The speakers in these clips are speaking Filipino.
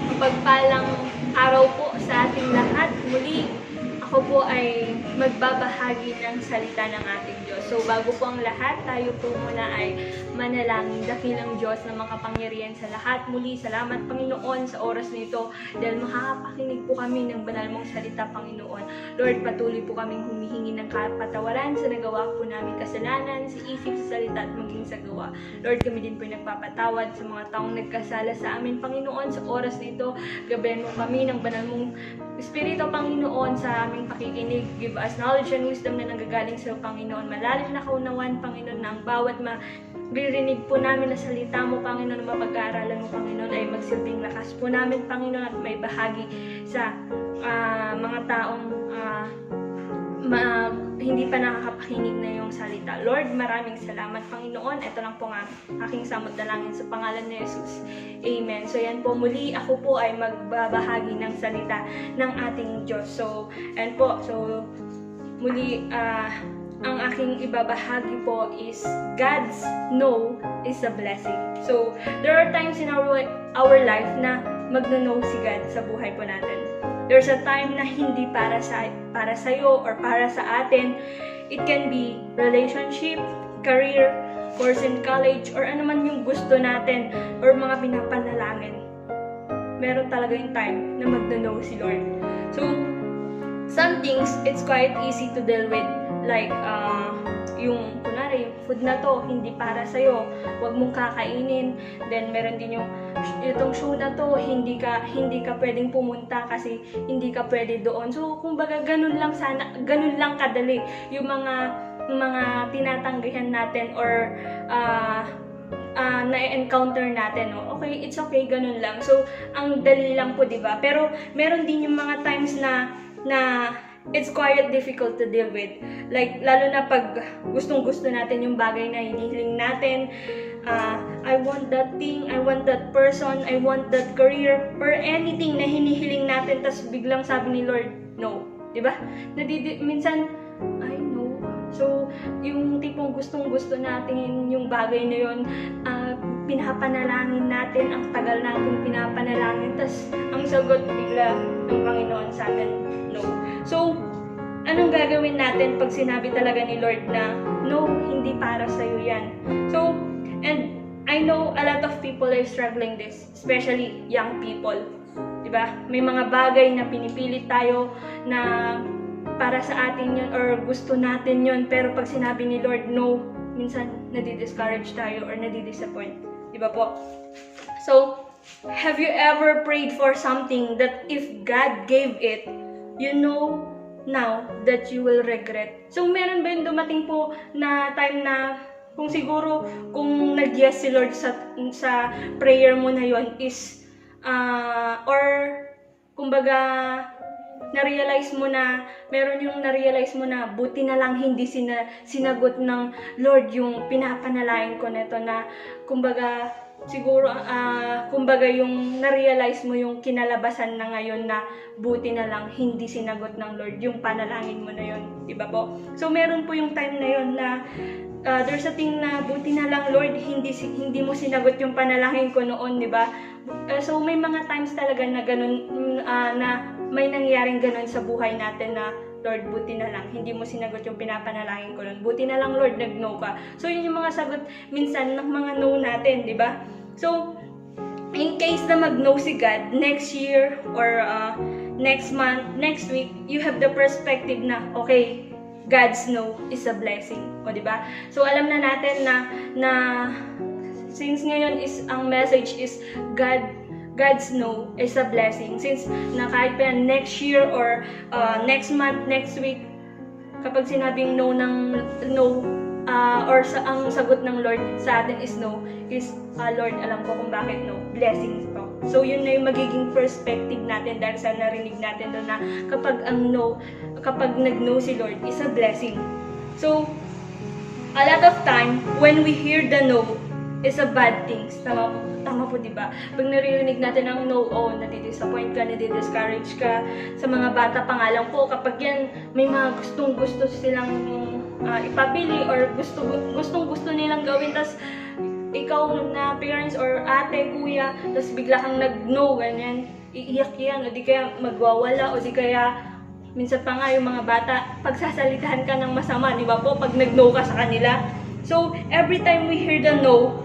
Mapagpalang araw po sa ating lahat. Muli, ako po ay magbabahagi ng salita ng ating Diyos. So bago po ang lahat, tayo po muna ay manalangin. Dakilang Diyos na makapangyarihan sa lahat. Muli, salamat Panginoon sa oras nito dahil makakapakinig po kami ng banal mong salita, Panginoon. Lord, patuloy po kaming humihingi ng kapatawaran sa nagawa po namin kasalanan, sa isip, sa salita at maging sa gawa. Lord, kami din po nagpapatawad sa mga taong nagkasala sa amin, Panginoon. Sa oras nito, gabayan mo kami ng banal mong Espiritu, Panginoon, sa aming pakikinig. Give us knowledge and wisdom na nanggagaling sa Panginoon. Malalim na kaunawan, Panginoon, na ang bawat maririnig po namin na salita mo, Panginoon, na mapag-aaralan mo, Panginoon, ay magsilbing lakas po namin, Panginoon, at may bahagi sa mga taong hindi pa nakakapakinig na yung salita. Lord, maraming salamat, Panginoon. Ito lang po nga aking samot dalangin sa pangalan ni Jesus. Amen. So yan po, muli ako po ay magbabahagi ng salita ng ating Diyos. So, and po, so muli, ang aking ibabahagi po is God's no is a blessing. So, there are times in our life na magno-no si God sa buhay po natin. There's a time na hindi para sa'yo or para sa atin. It can be relationship, career, course in college, or ano man yung gusto natin or mga pinapanalangin. Meron talaga yung time na magno-no si Lord. So, some things, it's quite easy to deal with. Like, yung, kunwari, yung food na to, hindi para sa'yo, huwag mong kakainin. Then, meron din yung, itong show na to, hindi ka pwedeng pumunta kasi hindi ka pwede doon. So, kumbaga, ganun lang kadali yung mga tinatanggihan natin or na-encounter natin, no? Okay, it's okay, ganun lang. So, ang dali lang po, di ba? Pero, meron din yung mga times na it's quite difficult to deal with. Like, lalo na pag gustong-gusto natin yung bagay na hinihiling natin. I want that thing, I want that person, I want that career, or anything na hinihiling natin, tas biglang sabi ni Lord, no. Diba? Minsan, I know. So, yung tipong gustong-gusto natin yung bagay na yun, pinapanalangin natin, ang tagal natin pinapanalangin, tas ang sagot bigla ng Panginoon sa atin, no. So, anong gagawin natin pag sinabi talaga ni Lord na, no, hindi para sa'yo yan. So, and I know a lot of people are struggling this, especially young people. Diba? May mga bagay na pinipilit tayo na para sa atin yun or gusto natin yun, pero pag sinabi ni Lord, no, minsan nadi-discourage tayo or nadi-disappoint. Diba po? So, have you ever prayed for something that if God gave it, you know now that you will regret? So, meron ba yung dumating po na time na kung siguro, kung nag-yes si Lord sa prayer mo na yon is, or kumbaga, na-realize mo na, meron yung na-realize mo na buti na lang hindi sinagot ng Lord yung pinapanalangin ko nito na, kumbaga, siguro, kumbaga yung na-realize mo yung kinalabasan na ngayon na buti na lang hindi sinagot ng Lord yung panalangin mo na yun, diba po? So, meron po yung time na yun na there's a thing na buti na lang Lord hindi mo sinagot yung panalangin ko noon, diba? So, may mga times talaga na ganun, na may nangyaring ganun sa buhay natin na Lord, buti na lang, hindi mo sinagot yung pinapanalangin ko nun. Buti na lang, Lord, nag-no ka. So, yun yung mga sagot minsan ng mga no natin, di ba? So, in case na mag-no si God, next year or next month, next week, you have the perspective na, okay, God's no is a blessing. O, di ba? So, alam na natin na since ngayon is, ang message is God's no is a blessing. Since na kahit pa next year or next month, next week, kapag sinabing no ng no, or ang sagot ng Lord sa atin is no, is Lord, alam ko kung bakit no, blessings to. So yun na yung magiging perspective natin dahil sa narinig natin doon na kapag nag-no si Lord is a blessing. So, a lot of time, when we hear the no, is a bad things. Tama po, diba? Pag naririnig natin ang no, nadi-disappoint ka, nadi-discourage ka. Sa mga bata pa nga lang po, kapag yan, may mga gustong-gusto silang ipabili or gustong-gusto nilang gawin, tas ikaw na parents or ate, kuya, tapos bigla kang nag-no, ganyan, iiyak yan, o di kaya magwawala, o di kaya minsan pa nga yung mga bata, pagsasalitahan ka ng masama, di ba po, pag nag-no ka sa kanila. So, every time we hear the no,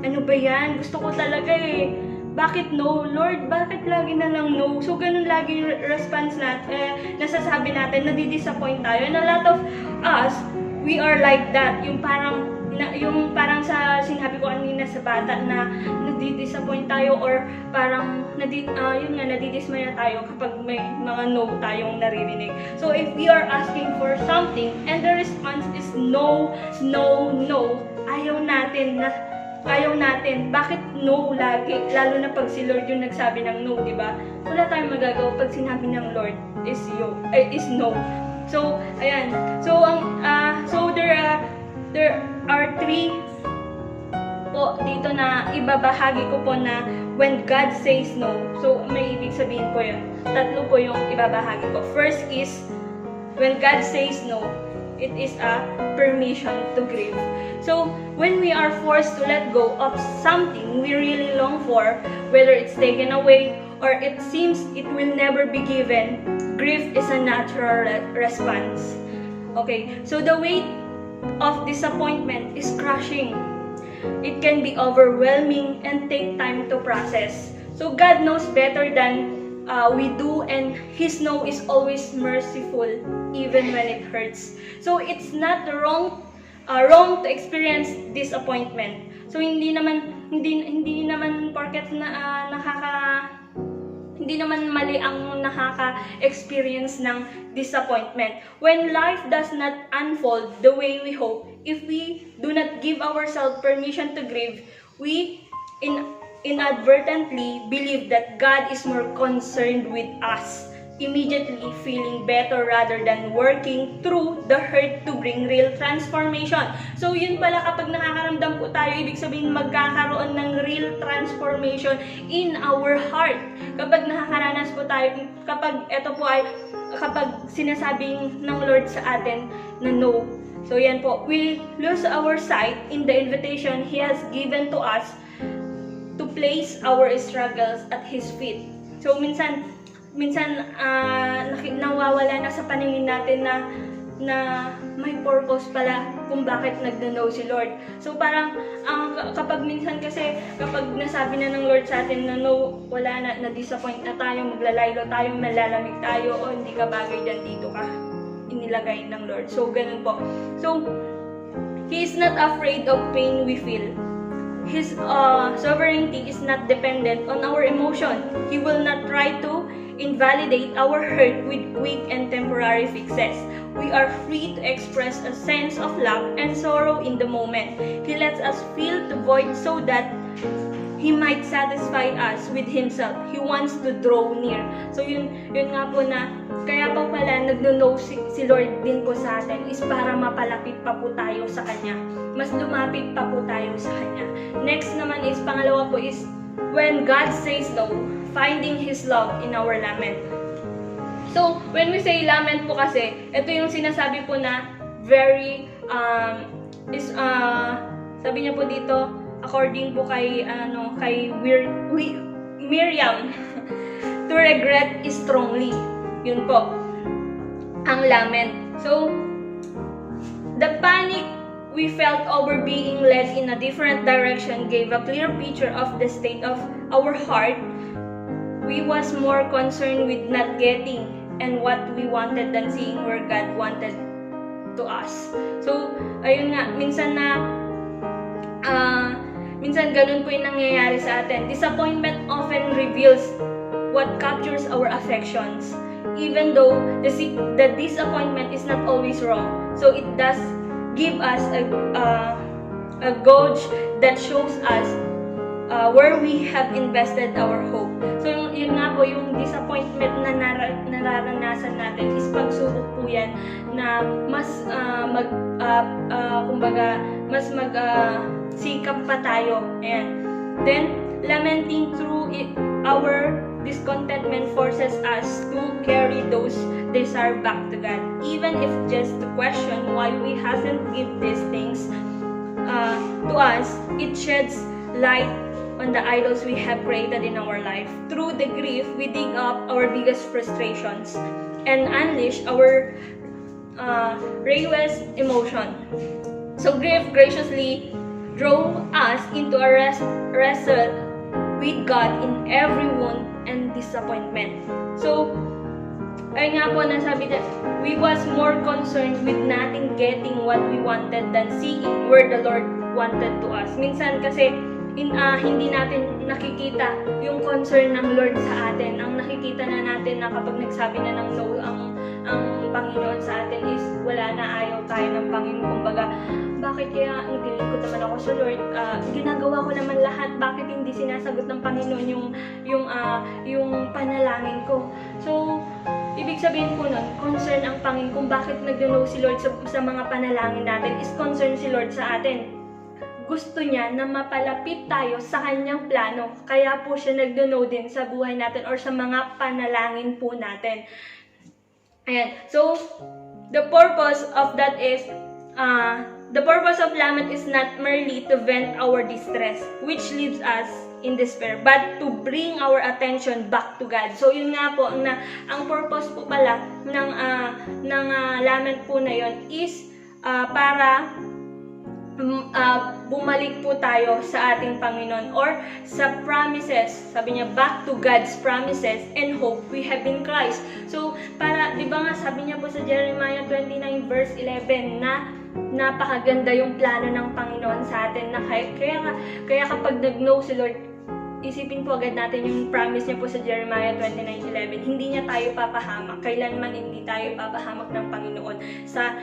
ano ba yan? Gusto ko talaga eh. Bakit no? Lord, bakit lagi na lang no? So, ganun lagi yung response natin, nasasabi natin, nadidisappoint tayo. And a lot of us, we are like that. Yung parang sa sinabi ko kanina sa bata na nadidisappoint tayo or parang nadidismaya tayo kapag may mga no tayong naririnig. So if we are asking for something and the response is no, no, no, ayaw natin. Bakit no lagi? Lalo na pag si Lord yung nagsabi ng no, di ba? Wala tayong magagawa pag sinabi ng Lord is no. So ayan. So there are 3 po dito na ibabahagi ko po na when God says no. So may ibig sabihin po yun. 3 po yung ibabahagi ko. First is when God says no, it is a permission to grieve. So when we are forced to let go of something we really long for, whether it's taken away or it seems it will never be given, grief is a natural response. Okay, so the weight of disappointment is crushing. It can be overwhelming and take time to process. So God knows better than we do, and His no is always merciful even when it hurts. So it's not wrong to experience disappointment. So hindi naman porket na hindi naman mali ang nakaka-experience ng disappointment. When life does not unfold the way we hope, if we do not give ourselves permission to grieve, we inadvertently believe that God is more concerned with us, immediately feeling better rather than working through the hurt to bring real transformation. So yun pala, kapag nakakaramdam po tayo, ibig sabihin magkakaroon ng real transformation in our heart. Kapag nakakaranas po tayo, kapag sinasabing ng Lord sa atin na no. So yan po, we lose our sight in the invitation He has given to us to place our struggles at His feet. So minsan nawawala na sa paningin natin na may purpose pala kung bakit nagno-no si Lord. So parang kapag minsan kasi kapag nasabi na ng Lord sa atin na no, wala na, na-disappoint na tayo, maglalaylo tayo, malalamig tayo, o hindi ka bagay dyan, dito ka inilagay ng Lord. So ganun po. So He is not afraid of pain we feel. His sovereignty is not dependent on our emotion. He will not try to invalidate our hurt with quick and temporary fixes. We are free to express a sense of love and sorrow in the moment. He lets us feel the void so that He might satisfy us with Himself. He wants to draw near. So yun nga po na, kaya pa pala nagno-no si Lord din po sa atin is para mapalapit pa po tayo sa Kanya. Mas lumapit pa po tayo sa Kanya. Next naman is, pangalawa po is, when God says no, finding His love in our lament. So, when we say lament po kasi, ito yung sinasabi po na very, sabi niya po dito, according po kay Miriam, to regret is strongly. Yun po, ang lament. So, the panic we felt over being led in a different direction gave a clear picture of the state of our heart. We was more concerned with not getting and what we wanted than seeing where God wanted to us. So, ayun nga, minsan ganun po yung nangyayari sa atin. Disappointment often reveals what captures our affections, even though the disappointment is not always wrong. So it does give us a gauge that shows us where we have invested our hope. So yun nga po, yung disappointment na nararanasan natin is pagsubok po yan na mas sikap pa tayo. Ayan. Then, lamenting through it, our discontentment forces us to carry those desires back to God. Even if just to question why we hasn't give these things to us, it sheds light on the idols we have created in our life. Through the grief, we dig up our biggest frustrations and unleash our railways emotion. So grief graciously drove us into a wrestle with God in every wound and disappointment. So, ayun nga po, nasabi na, we was more concerned with nothing getting what we wanted than seeing where the Lord wanted to us. Minsan kasi, hindi natin nakikita yung concern ng Lord sa atin. Ang nakikita na natin na kapag nagsabi na ng no ang Panginoon sa atin is wala na, ayaw tayo ng Panginoon. Kumbaga, bakit kaya naglilingkod naman ako sa Lord? Ginagawa ko naman lahat. Bakit hindi sinasagot ng Panginoon yung panalangin ko? So, ibig sabihin po nun, concern ang Panginoon kung bakit nag-no si Lord sa mga panalangin natin is concern si Lord sa atin. Gusto niya na mapalapit tayo sa kanyang plano. Kaya po siya nag-no din sa buhay natin or sa mga panalangin po natin. Ayan. So, the purpose of that is, the purpose of lament is not merely to vent our distress, which leaves us in despair, but to bring our attention back to God. So, yun nga po, ang purpose po pala ng lament po na yun is para bumalik po tayo sa ating Panginoon or sa promises, sabi niya, back to God's promises and hope we have in Christ. So, para, di ba nga, sabi niya po sa Jeremiah 29 verse 11 na napakaganda yung plano ng Panginoon sa atin na kaya kapag nag-no si Lord, isipin po agad natin yung promise niya po sa Jeremiah 29:11. Hindi niya tayo papahamak. Kailanman hindi tayo papahamak ng Panginoon sa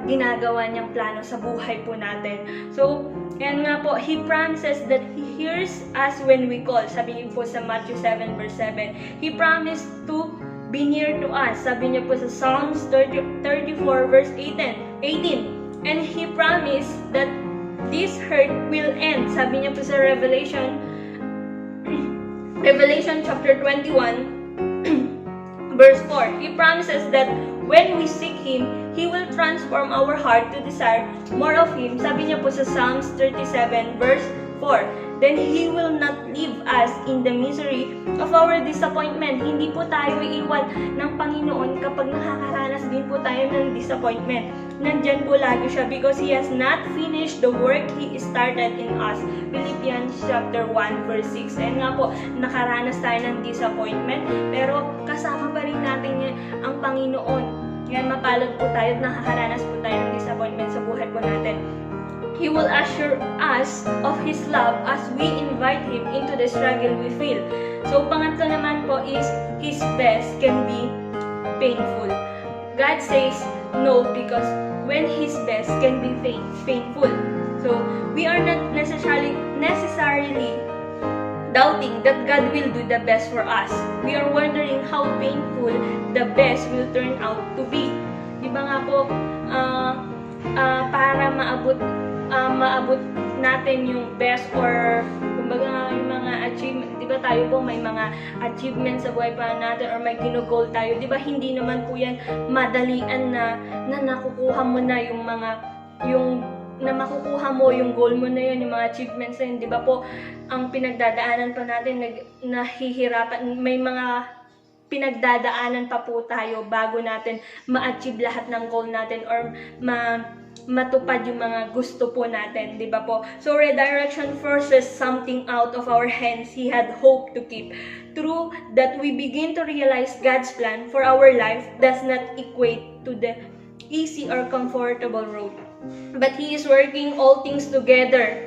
ginagawa niyang plano sa buhay po natin. So, yan nga po, He promises that He hears us when we call. Sabi niyo po sa Matthew 7 verse 7. He promised to be near to us. Sabi niyo po sa Psalms 34 verse 18. And He promised that this hurt will end. Sabi niya po sa Revelation chapter 21 verse 4. He promises that when we seek Him, He will transform our heart to desire more of Him. Sabi niya po sa Psalms 37 verse 4. Then He will not leave us in the misery of our disappointment. Hindi po tayo iiwan ng Panginoon kapag nakakaranas din po tayo ng disappointment. Nandyan po lagi siya because He has not finished the work He started in us. Philippians chapter 1 verse 6. Ayan nga po, nakaranas tayo ng disappointment, pero kasama pa rin natin ang Panginoon. Yan, mapalad po tayo at nakakaranas po tayo ng disappointment sa buhay po natin. He will assure us of His love as we invite Him into the struggle we feel. So, pangatlo naman po is His best can be painful. God says no because when His best can be painful. So, we are not necessarily doubting that God will do the best for us. We are wondering how painful the best will turn out to be. Di ba nga po, para maabot natin yung best or kumbaga yung mga achievement, di ba tayo po may mga achievements sa buhay pa natin or may ginugol tayo, di ba hindi naman po yan madalian na nakukuha mo na na makukuha mo yung goal mo na yun, yung mga achievements na yun, di ba po ang pinagdadaanan pa natin, nahihirapan, may mga pinagdadaanan pa po tayo bago natin ma-achieve lahat ng goal natin or matupad yung mga gusto po natin, di ba po? So, redirection forces something out of our hands He had hoped to keep. Through that, we begin to realize God's plan for our life does not equate to the easy or comfortable road. But He is working all things together,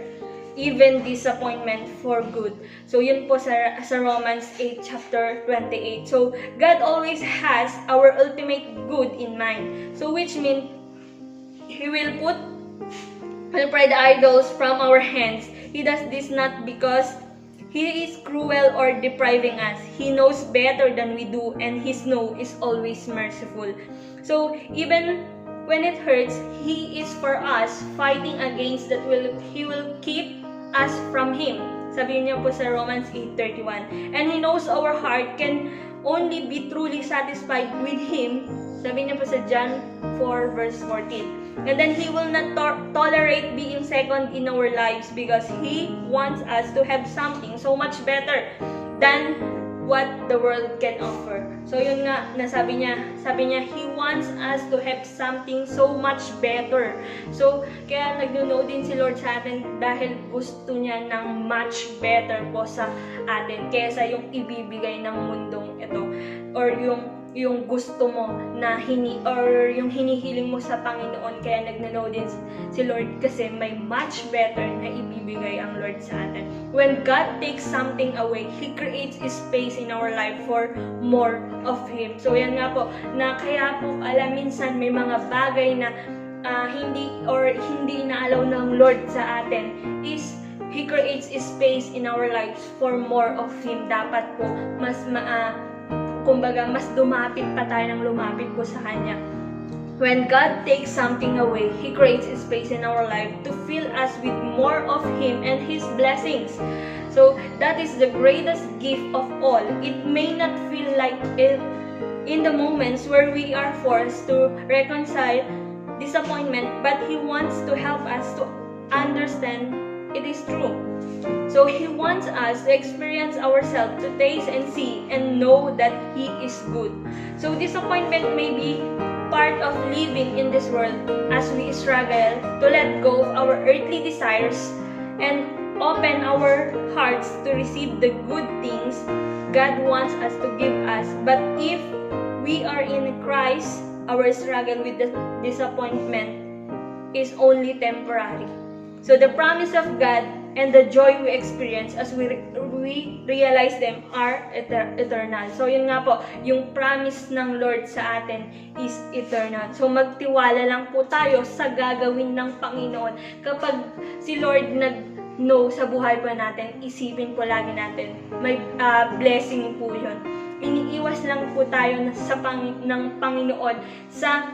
even disappointment, for good. So, yun po sa Romans 8 chapter 28. So, God always has our ultimate good in mind. So, which means He will pry the idols from our hands. He does this not because He is cruel or depriving us. He knows better than we do, and His no is always merciful. So, even when it hurts, He is for us fighting against that. He will keep us from Him. Sabi niya po sa Romans 8:31. And He knows our heart can only be truly satisfied with Him. Sabi niya po sa John 4 verse 14. And then He will not tolerate being second in our lives because He wants us to have something so much better than what the world can offer. So yun nga, sabi niya, He wants us to have something so much better. So, kaya nagno-know din si Lord sa atin dahil gusto niya ng much better po sa atin kaysa yung ibibigay ng mundong ito or yung gusto mo na yung hinihiling mo sa Panginoon. Kaya nagno-know din si Lord kasi may much better na ibibigay ang Lord sa atin. When God takes something away, He creates a space in our life for more of Him. So yan nga po, na kaya po minsan may mga bagay na hindi inaalaw ng Lord sa atin is He creates a space in our lives for more of Him. Dapat po mas lumapit pa tayo ng lumapit po sa Kanya. When God takes something away, He creates a space in our life to fill us with more of Him and His blessings. So, that is the greatest gift of all. It may not feel like it in the moments where we are forced to reconcile disappointment, but He wants to help us to understand it is true. So He wants us to experience ourselves, to taste and see and know that He is good. So disappointment may be part of living in this world as we struggle to let go of our earthly desires and open our hearts to receive the good things God wants us to give us. But if we are in Christ, our struggle with the disappointment is only temporary. So the promise of God and the joy we experience as we realize them are eternal. So yun nga po, yung promise ng Lord sa atin is eternal. So magtiwala lang po tayo sa gagawin ng Panginoon. Kapag si Lord nag-know sa buhay po natin, isipin po lagi natin, may blessing po yun. Iniiwas lang po tayo ng Panginoon sa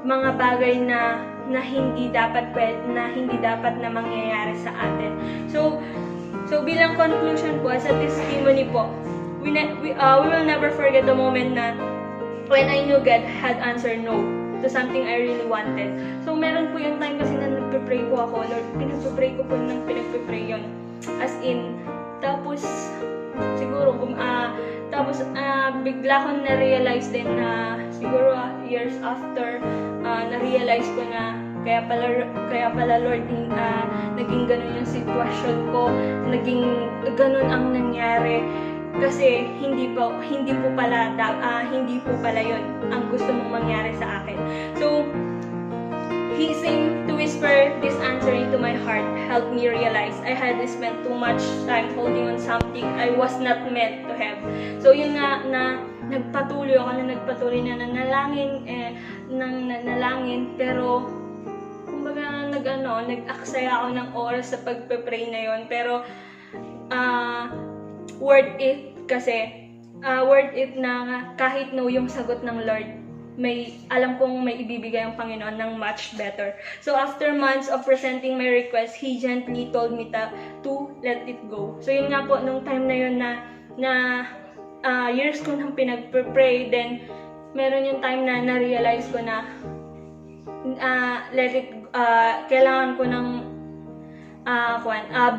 mga bagay na hindi dapat na mangyayari sa atin. So bilang conclusion po, sa testimony po, we will never forget the moment na when I knew God had answered no to something I really wanted. So meron po yung time kasi na nagpe-pray po ako, Lord, pinagpe-pray ko po ng pinagpe-pray yun. As in, tapos siguro bigla ko na-realize din na siguro years after na-realize ko na kaya pala Lord naging ganun yung sitwasyon ko, naging ganun ang nangyari kasi hindi po pala yun ang gusto mong mangyari sa akin. So He seemed to whisper this answer into my heart, helped me realize I had spent too much time holding on something I was not meant to have. So yun nga na nagpatuloy na nanalangin, pero kumbaga nag-aksaya ako ng oras sa pagpe-pray na yun, pero worth it kasi worth it na kahit no yung sagot ng Lord, alam kong may ibibigay ang Panginoon ng much better. So after months of presenting my request, He gently told me to let it go. So yun nga po, nung time na yun na years ko nang pinag-pray, then meron yung time na na-realize ko na kailangan ko ng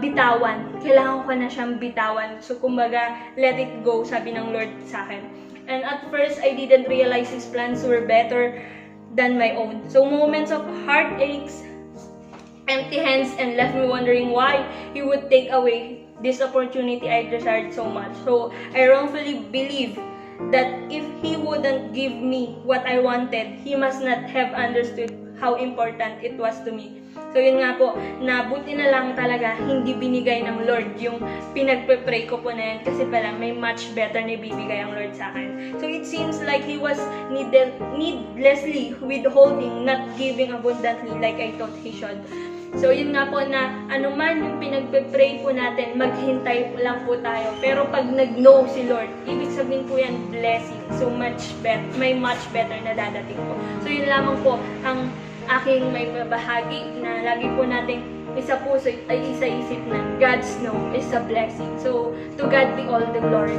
bitawan. Kailangan ko na siyang bitawan. So kumbaga, let it go, sabi ng Lord sa akin. And at first, I didn't realize His plans were better than my own. So moments of heartaches, empty hands, and left me wondering why He would take away this opportunity I desired so much. So I wrongfully believe that if He wouldn't give me what I wanted, He must not have understood how important it was to me. So yun nga po, buti na lang talaga hindi binigay ng Lord yung pinagpe-pray ko po na yun, kasi pala may much better na ibibigay ang Lord sa akin. So it seems like He was needlessly withholding, not giving abundantly like I thought He should. So yun nga po na anuman yung pinagpe-pray po natin, maghintay lang po tayo. Pero pag nag-know si Lord, ibig sabihin po yan blessing. So may much better na dadating po. So yun lamang po ang aking may mabahagi na lagi po nating isa puso ay isa-isip na God's no is a blessing. So to God be all the glory.